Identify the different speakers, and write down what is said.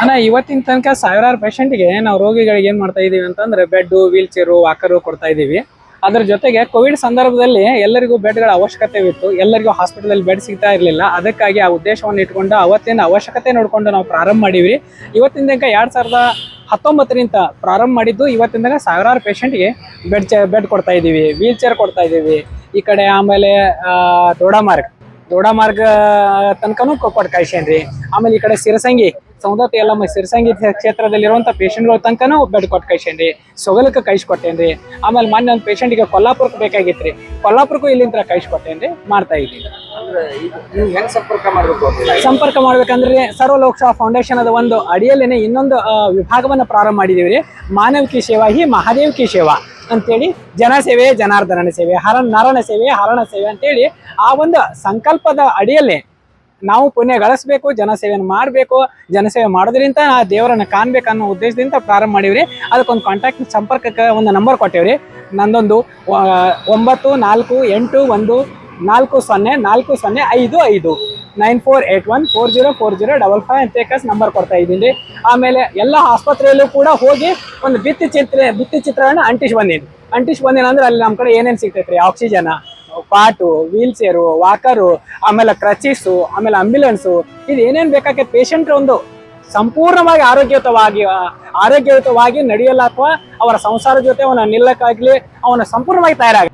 Speaker 1: ಅಣ್ಣ ಇವತ್ತಿನ ತನಕ ಸಾವಿರಾರು ಪೇಷಂಟ್ಗೆ ನಾವು ರೋಗಿಗಳಿಗೆ ಏನ್ ಮಾಡ್ತಾ ಇದೀವಿ ಅಂತಂದ್ರೆ ಬೆಡ್, ವೀಲ್ ಚೇರು, ವಾಕರು ಕೊಡ್ತಾ ಇದೀವಿ. ಅದ್ರ ಜೊತೆಗೆ ಕೋವಿಡ್ ಸಂದರ್ಭದಲ್ಲಿ ಎಲ್ಲರಿಗೂ ಬೆಡ್ಗಳ ಅವಶ್ಯಕತೆ ಇತ್ತು. ಎಲ್ಲರಿಗೂ ಹಾಸ್ಪಿಟಲ್ ಬೆಡ್ ಸಿಗ್ತಾ ಇರಲಿಲ್ಲ. ಅದಕ್ಕಾಗಿ ಆ ಉದ್ದೇಶವನ್ನು ಇಟ್ಕೊಂಡು ಅವತ್ತಿನ ಅವಶ್ಯಕತೆ ನೋಡ್ಕೊಂಡು ನಾವು ಪ್ರಾರಂಭ ಮಾಡಿವಿ. ಇವತ್ತಿನ ತನಕ 2019ರಿಂದ ಪ್ರಾರಂಭ ಮಾಡಿದ್ದು ಇವತ್ತಿನ ತನಕ ಸಾವಿರಾರು ಪೇಷಂಟ್ಗೆ ಬೆಡ್ ಕೊಡ್ತಾ ಇದೀವಿ, ವೀಲ್ ಚೇರ್ ಕೊಡ್ತಾ ಇದೀವಿ. ಈ ಕಡೆ ಆಮೇಲೆ ದೊಡ ಮಾರ್ಗ ತನಕನೂ ಕೊಟ್ಟು ಕಳ್ಸೇನ್ರಿ. ಆಮೇಲೆ ಈ ಕಡೆ ಸಿರಸಂಗಿ ಸೌಂದತ್ತಿ ಎಲ್ಲಮ್ಮ ಸಿರಸಂಗಿ ಕ್ಷೇತ್ರದಲ್ಲಿರುವಂಥ ಪೇಷಂಟ್ಗಳ ತನಕನೂ ಬೆಡ್ ಕೊಟ್ಟು ಕಳ್ಸೇನ್ರಿ. ಸೊಗಲಕ್ಕೆ ಕಳ್ಸಿಕೊಟ್ಟೇನ್ರಿ. ಆಮೇಲೆ ಮೊನ್ನೆ ಒಂದು ಪೇಷಂಟ್ಗೆ ಕೊಲ್ಲಾಪುರಕ್ಕೆ ಬೇಕಾಗಿತ್ರಿ, ಕೊಲ್ಲಾಪುರಕ್ಕೂ ಇಲ್ಲಿಂದ ಕಳ್ಸಿಕೊಟ್ಟೇನ್ರಿ. ಮಾಡ್ತಾ ಇದ್ದೀವಿ. ಸಂಪರ್ಕ ಮಾಡ್ಬೇಕಂದ್ರೆ ಸರ್ವಲೋಕ ಫೌಂಡೇಶನ್ ಅದ ಒಂದು ಅಡಿಯಲ್ಲೇನೆ ಇನ್ನೊಂದು ವಿಭಾಗವನ್ನ ಪ್ರಾರಂಭ ಮಾಡಿದೀವಿ. ಮಾನವ್ ಕಿ ಸೇವಾ ಹಿ ಮಹಾದೇವ್ ಕಿ ಸೇವಾ ಅಂತೇಳಿ, ಜನಸೇವೆ ಜನಾರ್ದನ ಸೇವೆ, ನಾರಾಯಣ ಸೇವೆ ಹರಣ ಸೇವೆ ಅಂತೇಳಿ ಆ ಒಂದು ಸಂಕಲ್ಪದ ಅಡಿಯಲ್ಲೇ ನಾವು ಪುಣ್ಯ ಗಳಿಸ್ಬೇಕು, ಜನಸೇವೆಯನ್ನು ಮಾಡಬೇಕು. ಜನಸೇವೆ ಮಾಡೋದ್ರಿಂದ ಆ ದೇವರನ್ನ ಕಾಣ್ಬೇಕನ್ನೋ ಉದ್ದೇಶದಿಂದ ಪ್ರಾರಂಭ ಮಾಡೀವ್ರಿ. ಅದಕ್ಕೊಂದು ಕಾಂಟ್ಯಾಕ್ಟ್ ಸಂಪರ್ಕಕ್ಕೆ ಒಂದು ನಂಬರ್ ಕೊಟ್ಟೇವ್ರಿ. ನಂದೊಂದು 9481404055 9481404055 ಅಂತ ನಂಬರ್ ಕೊಡ್ತಾ ಇದ್ದೀನಿ. ಆಮೇಲೆ ಎಲ್ಲ ಆಸ್ಪತ್ರೆಯಲ್ಲೂ ಕೂಡ ಹೋಗಿ ಒಂದು ಭಿತ್ತಿ ಚಿತ್ರವನ್ನು ಅಂಟಿಸಿ ಬಂದೀನಿ ಅಂದ್ರೆ ಅಲ್ಲಿ ನಮ್ಮ ಕಡೆ ಏನೇನು ಸಿಗ್ತೈತ್ರಿ, ಆಕ್ಸಿಜನ್, ಪಾಟು, ವೀಲ್ ಚೇರು, ವಾಕರು, ಆಮೇಲೆ ಕ್ರಚಿಸು, ಆಮೇಲೆ ಆಂಬ್ಯುಲೆನ್ಸು, ಇದು ಏನೇನು ಬೇಕಾಗುತ್ತೆ ಪೇಷಂಟ್ ಒಂದು ಸಂಪೂರ್ಣವಾಗಿ ಆರೋಗ್ಯಯುತವಾಗಿ ನಡೆಯಲ್ಲ ಅಥವಾ ಅವರ ಸಂಸಾರ ಜೊತೆ ಅವನ ನಿಲ್ಲಕ್ಕಾಗ್ಲಿ ಅವನ ಸಂಪೂರ್ಣವಾಗಿ ತಯಾರಾಗ